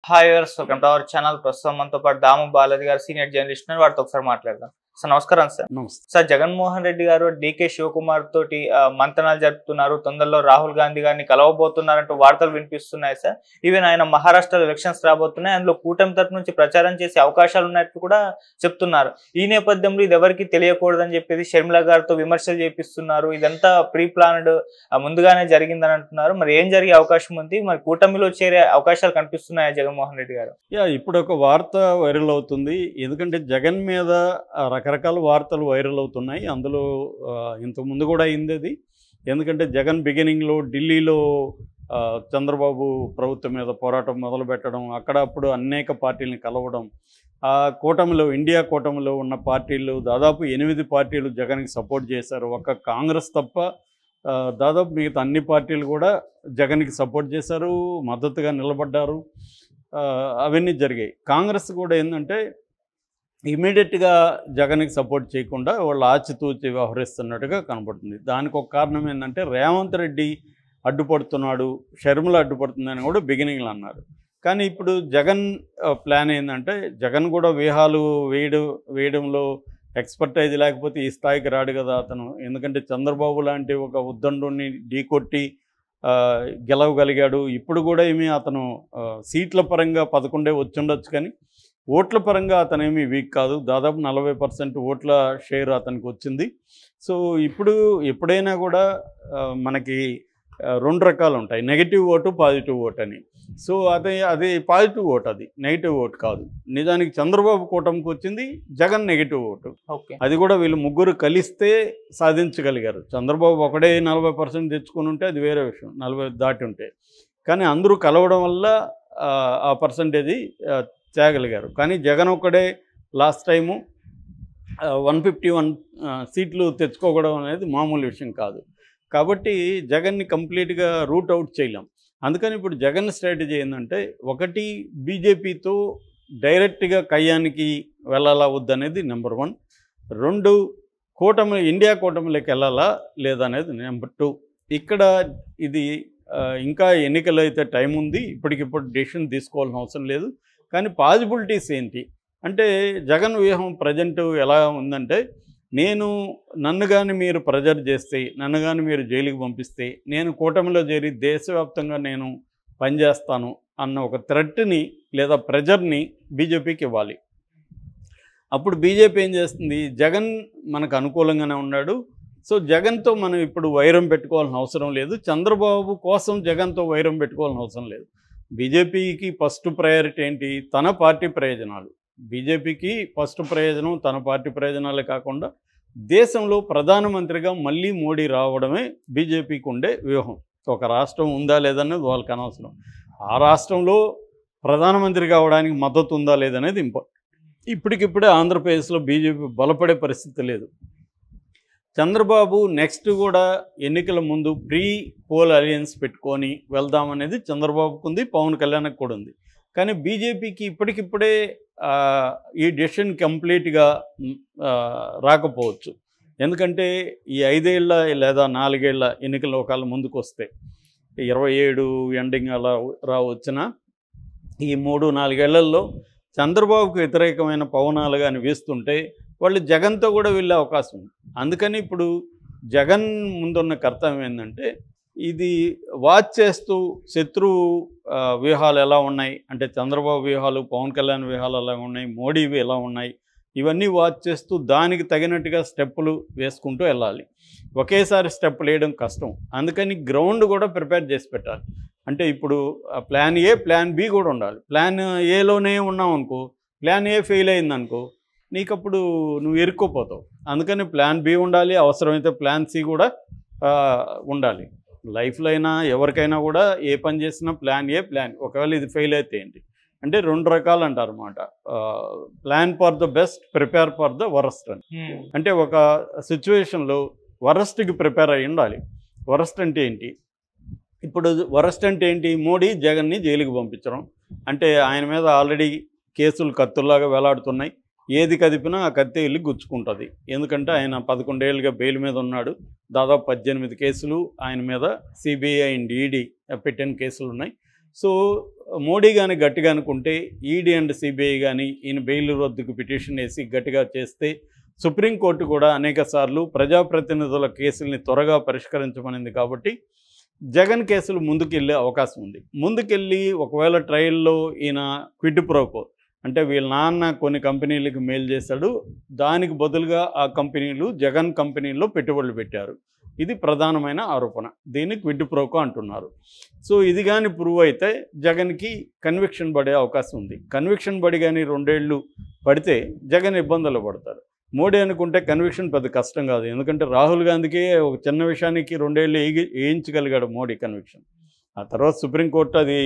Hi viewers, welcome to our channel. ప్రస్తుతం మనతో పాటు దాము బాలాజీ గారు సీనియర్ జర్నలిస్ట్ ఉన్నారు. వారితో ఒకసారి మాట్లాడదాం. సార్ నమస్కారం. నమస్తే. సార్ జగన్మోహన్ రెడ్డి గారు డీకే శివకుమార్ తోటి మంతనాలు జరుపుతున్నారు. తొందరలో రాహుల్ గాంధీ గారిని కలవబోతున్నారంటూ వార్తలు వినిపిస్తున్నాయి సార్. ఈవెన్ ఆయన మహారాష్ట్రలో ఎలక్షన్స్ రాబోతున్నాయి, అందులో కూటమి తరపు నుంచి ప్రచారం చేసే అవకాశాలు ఉన్నట్టు కూడా చెప్తున్నారు. ఈ నేపథ్యంలో ఇది ఎవరికి తెలియకూడదని చెప్పేసి షర్మిల గారితో విమర్శలు చేపిస్తున్నారు. ఇదంతా ప్రీ ప్లాన్డ్, ముందుగానే జరిగిందని అంటున్నారు. మరి ఏం జరిగే అవకాశం ఉంది? మరి కూటమిలో చేరే అవకాశాలు కనిపిస్తున్నాయా జగన్మోహన్ రెడ్డి గారు? ఇప్పుడు ఒక వార్త వైరల్ అవుతుంది. ఎందుకంటే జగన్ మీద రకరకాల వార్తలు వైరల్ అవుతున్నాయి. అందులో ఇంతకుముందు కూడా అయింది అది. ఎందుకంటే జగన్ బిగినింగ్లో ఢిల్లీలో చంద్రబాబు ప్రభుత్వం మీద పోరాటం మొదలు పెట్టడం, అక్కడ అప్పుడు అనేక పార్టీలను కలవడం, ఆ కూటమిలో ఇండియా కూటమిలో ఉన్న పార్టీలు దాదాపు 8 పార్టీలు జగన్కి సపోర్ట్ చేశారు. ఒక్క కాంగ్రెస్ తప్ప దాదాపు మిగతా అన్ని పార్టీలు కూడా జగన్కి సపోర్ట్ చేశారు, మద్దతుగా నిలబడ్డారు. అవన్నీ జరిగాయి. కాంగ్రెస్ కూడా ఏంటంటే ఇమీడియట్గా జగన్కి సపోర్ట్ చేయకుండా వాళ్ళు ఆచితూచి వ్యవహరిస్తున్నట్టుగా కనపడుతుంది. దానికి ఒక కారణం ఏంటంటే రేవంత్ రెడ్డి అడ్డుపడుతున్నాడు, షర్మిల అడ్డుపడుతుందని కూడా బిగినింగ్లో అన్నారు. కానీ ఇప్పుడు జగన్ ప్లాన్ ఏంటంటే జగన్ కూడా వ్యూహాలు వేయడంలో ఎక్స్పర్టైజ్ లేకపోతే ఈ స్థాయికి రాడు కదా అతను. ఎందుకంటే చంద్రబాబు లాంటి ఒక ఉద్దండుని ఢీకొట్టి గెలవగలిగాడు. ఇప్పుడు కూడా ఏమీ అతను సీట్ల పరంగా 11 వచ్చుండొచ్చు, కానీ ఓట్ల పరంగా అతనేమీ వీక్ కాదు. దాదాపు 40% ఓట్ల షేర్ అతనికి వచ్చింది. సో ఇప్పుడు ఎప్పుడైనా కూడా మనకి 2 రకాలు ఉంటాయి, నెగిటివ్ ఓటు, పాజిటివ్ ఓటు అని. సో అది పాజిటివ్ ఓటు, అది నెగిటివ్ ఓటు కాదు. నిజానికి చంద్రబాబు కూటమికి వచ్చింది, జగన్ నెగిటివ్ ఓటు. అది కూడా వీళ్ళు ముగ్గురు కలిస్తే సాధించగలిగారు. చంద్రబాబు ఒకడే 40% తెచ్చుకుని ఉంటే అది వేరే విషయం, 40 దాటి ఉంటే. కానీ అందరూ కలవడం వల్ల ఆ పర్సంటేజీ చేయగలిగారు. కానీ జగన్ ఒక్కడే లాస్ట్ టైము 151 సీట్లు తెచ్చుకోవడం అనేది మామూలు విషయం కాదు. కాబట్టి జగన్ని కంప్లీట్గా రూట్ అవుట్ చేయలేం. అందుకని ఇప్పుడు జగన్ స్ట్రాటజీ ఏంటంటే, ఒకటి బీజేపీతో డైరెక్ట్గా కయ్యానికి వెళ్ళాలా వద్దనేది నెంబర్ 1. 2 కూటమి, ఇండియా కూటమిలోకి వెళ్ళాలా లేదా అనేది నెంబర్ 2. ఇక్కడ ఇది ఇంకా ఎన్నికలు అయితే టైం ఉంది, ఇప్పటికిప్పుడు డెసిషన్ తీసుకోవాల్సిన అవసరం లేదు. కానీ పాజిబిలిటీస్ ఏంటి అంటే, జగన్ వ్యూహం ప్రజెంట్ ఎలా ఉందంటే, నన్ను కానీ మీరు ప్రెజర్ చేస్తే, నన్ను కానీ మీరు జైలుకి పంపిస్తే, నేను కూటమిలో చేరి దేశవ్యాప్తంగా నేను పనిచేస్తాను అన్న ఒక థ్రెట్ని లేదా ప్రెజర్ని బీజేపీకి ఇవ్వాలి. అప్పుడు బీజేపీ ఏం చేస్తుంది, జగన్ మనకు అనుకూలంగానే ఉన్నాడు, సో జగన్తో మనం ఇప్పుడు వైరం పెట్టుకోవాల్సిన అవసరం లేదు, చంద్రబాబు కోసం జగన్తో వైరం పెట్టుకోవాల్సిన అవసరం లేదు. బీజేపీకి ఫస్ట్ ప్రయారిటీ ఏంటి, తన పార్టీ ప్రయోజనాలు. బీజేపీకి ఫస్ట్ ప్రయోజనం తన పార్టీ ప్రయోజనాలే కాకుండా దేశంలో ప్రధానమంత్రిగా మళ్ళీ మోడీ రావడమే బీజేపీకి ఉండే వ్యూహం. ఒక రాష్ట్రం ఉందా లేదనేది వాళ్ళకి అనవసరం, ఆ రాష్ట్రంలో ప్రధానమంత్రి కావడానికి మద్దతు ఉందా లేదనేది ఇంపార్టెంట్. ఇప్పటికిప్పుడే ఆంధ్రప్రదేశ్లో బీజేపీ బలపడే పరిస్థితి లేదు. చంద్రబాబు నెక్స్ట్ కూడా ఎన్నికల ముందు ప్రీ పోల్ అలయన్స్ పెట్టుకొని వెళ్దామనేది చంద్రబాబుకు ఉంది, పవన్ కళ్యాణ్కి కూడా ఉంది. కానీ బీజేపీకి ఇప్పటికిప్పుడే ఈ డెసిషన్ కంప్లీట్గా రాకపోవచ్చు. ఎందుకంటే ఈ 5 ఏళ్ళ లేదా 4 ఏళ్ళ ఎన్నికలు ఒకవేళ ముందుకు వస్తే 27 ఎండింగ్ అలా వచ్చిన ఈ 3-4 ఏళ్లలో చంద్రబాబుకు వ్యతిరేకమైన పవనాలు కానీ వీస్తుంటే వాళ్ళు జగన్తో కూడా వెళ్ళే అవకాశం ఉంది. అందుకని ఇప్పుడు జగన్ ముందున్న కర్తవ్యం ఏంటంటే, ఇది వాచ్ చేస్తూ శత్రువు వ్యూహాలు ఎలా ఉన్నాయి అంటే, చంద్రబాబు వ్యూహాలు, పవన్ కళ్యాణ్ వ్యూహాలు ఎలా ఉన్నాయి, మోడీవి ఎలా ఉన్నాయి, ఇవన్నీ వాచ్ చేస్తూ దానికి తగినట్టుగా స్టెప్పులు వేసుకుంటూ వెళ్ళాలి. ఒకేసారి స్టెప్పులు వేయడం కష్టం. అందుకని గ్రౌండ్ కూడా ప్రిపేర్ చేసి పెట్టాలి. అంటే ఇప్పుడు ప్లాన్ ఏ, ప్లాన్ బి కూడా ఉండాలి. ప్లాన్ ఏలోనే ఉన్నాం అనుకో, ప్లాన్ ఏ ఫెయిల్ అయిందనుకో, నీకప్పుడు నువ్వు ఇరుక్కుపోతావు. అందుకని ప్లాన్ బి ఉండాలి, అవసరమైతే ప్లాన్ సి కూడా ఉండాలి. లైఫ్లో అయినా ఎవరికైనా కూడా ఏ పని చేసినా ప్లాన్ ఏ, ప్లాన్ ఒకవేళ ఇది ఫెయిల్ అయితే ఏంటి అంటే 2 రకాలు అంటారు అన్నమాట. Plan for the best, prepare for the worst అని. అంటే ఒక సిచ్యువేషన్లో వరస్ట్కి ప్రిపేర్ అయ్యి ఉండాలి. వరస్ట్ అంటే ఏంటి, ఇప్పుడు వరస్ట్ అంటే ఏంటి, మోడీ జగన్ని జైలుకి పంపించడం. అంటే ఆయన మీద ఆల్రెడీ కేసులు కత్తుల్లాగా వేలాడుతున్నాయి, ఏది కదిపినా ఆ కత్తి వెళ్ళి గుచ్చుకుంటుంది. ఎందుకంటే ఆయన 11 ఏళ్ళుగా బెయిల్ మీద ఉన్నాడు. దాదాపు 18 కేసులు ఆయన మీద సిబిఐ అండ్ ఈడీ పెట్టిన కేసులు ఉన్నాయి. సో మోడీ కానీ గట్టిగా అనుకుంటే ఈడీ అండ్ సిబిఐ కానీ ఈయన బెయిల్ రద్దుకు పిటిషన్ వేసి గట్టిగా చేస్తే సుప్రీంకోర్టు కూడా అనేక సార్లు ప్రజాప్రతినిధుల కేసుల్ని త్వరగా పరిష్కరించమనింది. కాబట్టి జగన్ కేసులు ముందుకెళ్ళే అవకాశం ఉంది. ముందుకెళ్ళి ఒకవేళ ట్రయల్లో ఈయన క్విడ్ ప్రోకో అంటే వీళ్ళ నాన్న కొన్ని కంపెనీలకు మెయిల్ చేశాడు, దానికి బదులుగా ఆ కంపెనీలు జగన్ కంపెనీల్లో పెట్టుబడులు పెట్టారు, ఇది ప్రధానమైన ఆరోపణ. దీన్ని క్విడ్ ప్రోకో అంటున్నారు. సో ఇది కానీ ప్రూవ్ అయితే జగన్కి కన్విక్షన్ పడే అవకాశం ఉంది. కన్విక్షన్ పడి కానీ 2 ఏళ్ళు పడితే జగన్ ఇబ్బందులు పడతారు. మోడీ అనుకుంటే కన్విక్షన్ పెద్ద కష్టం కాదు, ఎందుకంటే రాహుల్ గాంధీకి ఒక చిన్న విషయానికి 2 ఏళ్ళు వేయించగలిగాడు మోడీ కన్విక్షన్. ఆ తర్వాత సుప్రీంకోర్టు అది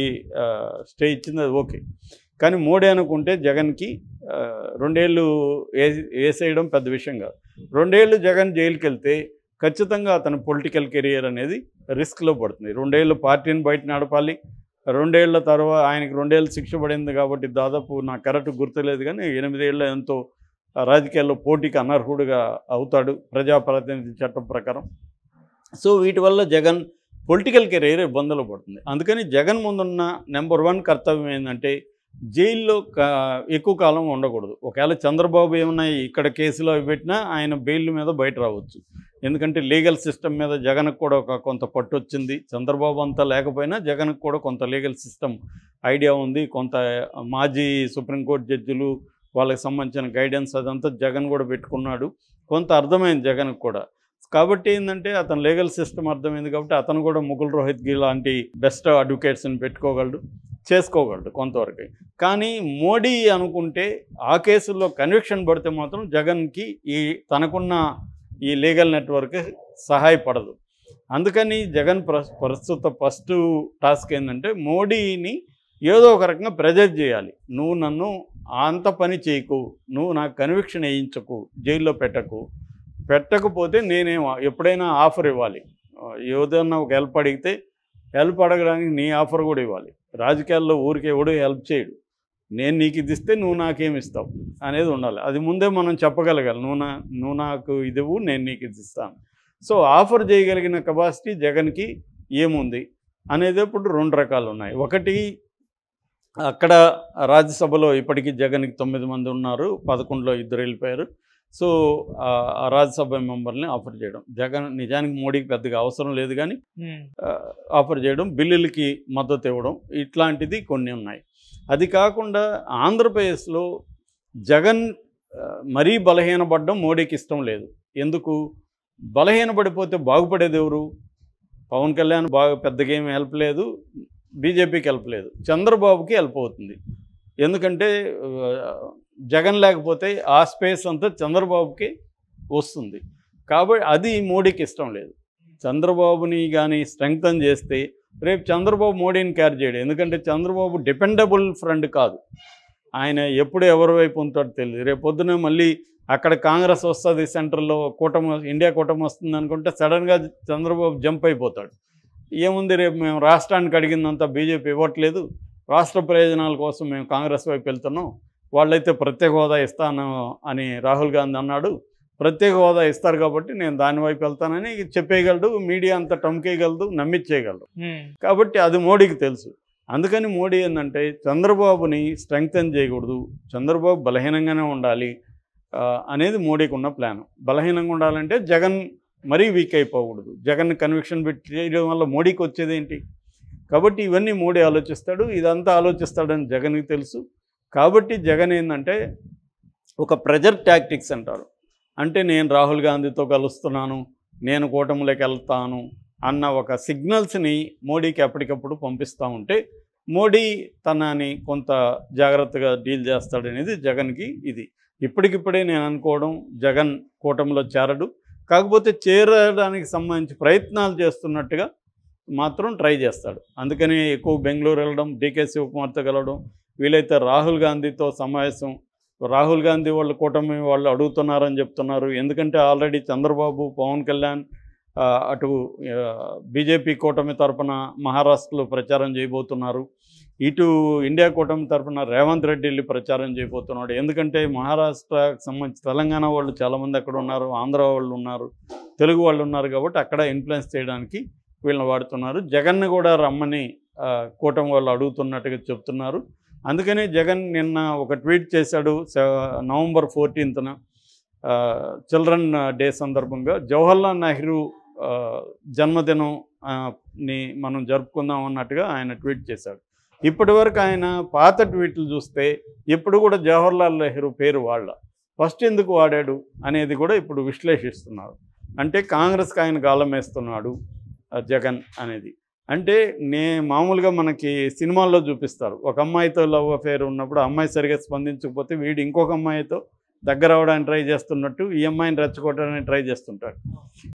స్టే ఇచ్చింది, అది ఓకే. కానీ మోడీ అనుకుంటే జగన్కి 2 ఏళ్ళు వేసేయడం పెద్ద విషయం కాదు. 2 ఏళ్ళు జగన్ జైలుకి వెళ్తే ఖచ్చితంగా అతని పొలిటికల్ కెరియర్ అనేది రిస్క్లో పడుతుంది. 2 ఏళ్ళు పార్టీని బయట నడపాలి. 2 ఏళ్ల తర్వాత ఆయనకి 2 ఏళ్ళు శిక్ష పడింది కాబట్టి దాదాపు నాకు కరెక్ట్ గుర్తులేదు కానీ 8 ఏళ్ళ ఎంతో రాజకీయాల్లో పోటీకి అనర్హుడుగా అవుతాడు ప్రజాప్రతినిధి చట్టం ప్రకారం. సో వీటి వల్ల జగన్ పొలిటికల్ కెరీర్ ఇబ్బందులు పడుతుంది. అందుకని జగన్ ముందున్న నెంబర్ 1 కర్తవ్యం ఏంటంటే జైల్లో ఎక్కువ కాలం ఉండకూడదు. ఒకవేళ చంద్రబాబు ఏమన్నా ఇక్కడ కేసులో అవి పెట్టినా ఆయన బెయిల్ మీద బయట రావచ్చు. ఎందుకంటే లీగల్ సిస్టమ్ మీద జగన్కు కూడా కొంత పట్టు వచ్చింది. చంద్రబాబు అంతా లేకపోయినా జగన్కు కూడా కొంత లీగల్ సిస్టమ్ ఐడియా ఉంది. కొంత మాజీ సుప్రీంకోర్టు జడ్జిలు వాళ్ళకి సంబంధించిన గైడెన్స్ అదంతా జగన్ కూడా పెట్టుకున్నాడు. కొంత అర్థమైంది జగన్కు కూడా. కాబట్టి ఏంటంటే అతను లీగల్ సిస్టమ్ అర్థమైంది కాబట్టి అతను కూడా ముకుల్ రోహిత్గి లాంటి బెస్ట్ అడ్వకేట్స్ని పెట్టుకోగలడు, చేసుకోగలడు కొంతవరకు. కానీ మోడీ అనుకుంటే ఆ కేసుల్లో కన్విక్షన్ పడితే మాత్రం జగన్కి తనకున్న ఈ లీగల్ నెట్వర్క్ సహాయపడదు. అందుకని జగన్ ప్రస్తుత ఫస్ట్ టాస్క్ ఏంటంటే మోడీని ఏదో ఒక రకంగా ప్రెజర్ చేయాలి. నువ్వు నన్ను అంత పని చేయకు, నువ్వు నాకు కన్విక్షన్ వేయించకు, జైల్లో పెట్టకపోతే నేనేమో ఎప్పుడైనా ఆఫర్ ఇవ్వాలి. ఏదైనా ఒక హెల్ప్ అడిగితే హెల్ప్ అడగడానికి నీ ఆఫర్ కూడా ఇవ్వాలి. రాజకీయాల్లో ఊరికే ఎవడు హెల్ప్ చేయడు. నేను నీకు ఇది ఇస్తే నువ్వు నాకేమి ఇస్తావు అనేది ఉండాలి. అది ముందే మనం చెప్పగలగాలి. నువ్వు నాకు ఇది ఇవ్వు, నేను నీకు ఇది ఇస్తాను. సో ఆఫర్ చేయగలిగిన కెపాసిటీ జగన్కి ఏముంది అనేది ఇప్పుడు 2 రకాలు ఉన్నాయి. ఒకటి, అక్కడ రాజ్యసభలో ఇప్పటికీ జగన్కి 9 మంది ఉన్నారు, 11లో 2 వెళ్ళిపోయారు. సో ఆ రాజ్యసభ మెంబర్ని ఆఫర్ చేయడం, జగన్ నిజానికి మోడీకి పెద్దగా అవసరం లేదు కానీ ఆఫర్ చేయడం, బిల్లులకి మద్దతు ఇవ్వడం, ఇట్లాంటిది కొన్ని ఉన్నాయి. అది కాకుండా ఆంధ్రప్రదేశ్లో జగన్ మరీ బలహీనపడడం మోడీకి ఇష్టం లేదు. ఎందుకు? బలహీనపడిపోతే బాగుపడేది ఎవరు? పవన్ కళ్యాణ్ పెద్దగా ఏమి హెల్ప్ లేదు, బీజేపీకి హెల్ప్ లేదు, చంద్రబాబుకి హెల్ప్ అవుతుంది. ఎందుకంటే జగన్ లేకపోతే ఆ స్పేస్ అంతా చంద్రబాబుకి వస్తుంది. కాబట్టి అది మోడీకి ఇష్టం లేదు. చంద్రబాబుని కానీ స్ట్రెంగ్తన్ చేస్తే రేపు చంద్రబాబు మోడీని క్యారీ చేయడు. ఎందుకంటే చంద్రబాబు డిపెండబుల్ ఫ్రెండ్ కాదు. ఆయన ఎప్పుడు ఎవరి వైపు ఉంటాడో తెలియదు. రేపు పొద్దున మళ్ళీ అక్కడ కాంగ్రెస్ వస్తుంది, సెంట్రల్లో ఇండియా కూటమి వస్తుంది అనుకుంటే సడన్గా చంద్రబాబు జంప్ అయిపోతాడు. ఏముంది, రేపు మేము రాష్ట్రానికి అడిగిందంతా బీజేపీ ఇవ్వట్లేదు, రాష్ట్ర ప్రయోజనాల కోసం మేము కాంగ్రెస్ వైపు వెళ్తున్నాం, వాళ్ళైతే ప్రత్యేక హోదా ఇస్తాను అని రాహుల్ గాంధీ అన్నాడు, ప్రత్యేక హోదా ఇస్తారు కాబట్టి నేను దాని వైపు వెళ్తానని చెప్పేయగలడు. మీడియా అంతా టమ్కేయగలదు, నమ్మించేయగలడు. కాబట్టి అది మోడీకి తెలుసు. అందుకని మోడీ ఏంటంటే చంద్రబాబుని స్ట్రెంగ్తన్ చేయకూడదు, చంద్రబాబు బలహీనంగానే ఉండాలి అనేది మోడీకి ఉన్న ప్లాన్. బలహీనంగా ఉండాలంటే జగన్ మరీ వీక్ అయిపోకూడదు. జగన్ కన్విక్షన్ పెట్టి చేయడం వల్ల మోడీకి వచ్చేది ఏంటి? కాబట్టి ఇవన్నీ మోడీ ఆలోచిస్తాడు, ఇదంతా ఆలోచిస్తాడని జగన్కి తెలుసు. కాబట్టి జగన్ ఏంటంటే ఒక ప్రెజర్ టాక్టిక్స్ అంటారు. అంటే నేను రాహుల్ గాంధీతో కలుస్తున్నాను, నేను కూటమిలోకి వెళ్తాను అన్న ఒక సిగ్నల్స్ని మోడీకి ఎప్పటికప్పుడు పంపిస్తూ ఉంటే మోడీ తనని కొంత జాగ్రత్తగా డీల్ చేస్తాడనేది జగన్కి ఇది. ఇప్పటికిప్పుడే నేను అనుకోవడం జగన్ కూటమిలో చేరడు, కాకపోతే చేరడానికి సంబంధించి ప్రయత్నాలు చేస్తున్నట్టుగా మాత్రం ట్రై చేస్తాడు. అందుకని ఎక్కువ బెంగళూరు వెళ్ళడం, డీకే శివకుమార్తో కలవడం, వీలైతే రాహుల్ గాంధీతో సమావేశం. రాహుల్ గాంధీ వాళ్ళు కూటమి వాళ్ళు అడుగుతున్నారని చెప్తున్నారు. ఎందుకంటే ఆల్రెడీ చంద్రబాబు, పవన్ కళ్యాణ్ అటు బీజేపీ కూటమి తరఫున మహారాష్ట్రలో ప్రచారం చేయబోతున్నారు, ఇటు ఇండియా కూటమి తరఫున రేవంత్ రెడ్డి వెళ్ళి ప్రచారం చేయబోతున్నాడు. ఎందుకంటే మహారాష్ట్రకు సంబంధించి తెలంగాణ వాళ్ళు చాలామంది అక్కడ ఉన్నారు, ఆంధ్ర వాళ్ళు ఉన్నారు, తెలుగు వాళ్ళు ఉన్నారు. కాబట్టి అక్కడ ఇన్ఫ్లుయెన్స్ చేయడానికి వీళ్ళని వాడుతున్నారు. జగన్ని కూడా రమ్మని కూటమి వాళ్ళు అడుగుతున్నట్టుగా చెప్తున్నారు. అందుకనే జగన్ నిన్న ఒక ట్వీట్ చేశాడు. నవంబర్ 14న చిల్డ్రన్ డే సందర్భంగా జవహర్లాల్ నెహ్రూ జన్మదినం ని మనం జరుపుకుందాం అన్నట్టుగా ఆయన ట్వీట్ చేశాడు. ఇప్పటి వరకు ఆయన పాత ట్వీట్లు చూస్తే ఎప్పుడు కూడా జవహర్లాల్ నెహ్రూ పేరు వాళ్ళ ఫస్ట్ ఎందుకు వాడాడు అనేది కూడా ఇప్పుడు విశ్లేషిస్తున్నారు. అంటే కాంగ్రెస్కి ఆయన గాలం వేస్తున్నాడు జగన్ అనేది. అంటే మామూలుగా మనకి సినిమాల్లో చూపిస్తారు, ఒక అమ్మాయితో లవ్ అఫేర్ ఉన్నప్పుడు అమ్మాయి సరిగా స్పందించకపోతే వీడు ఇంకొక అమ్మాయితో దగ్గర అవడానికి ట్రై చేస్తున్నట్టు ఈ అమ్మాయిని రెచ్చగొట్టడానికి ట్రై చేస్తుంటాడు.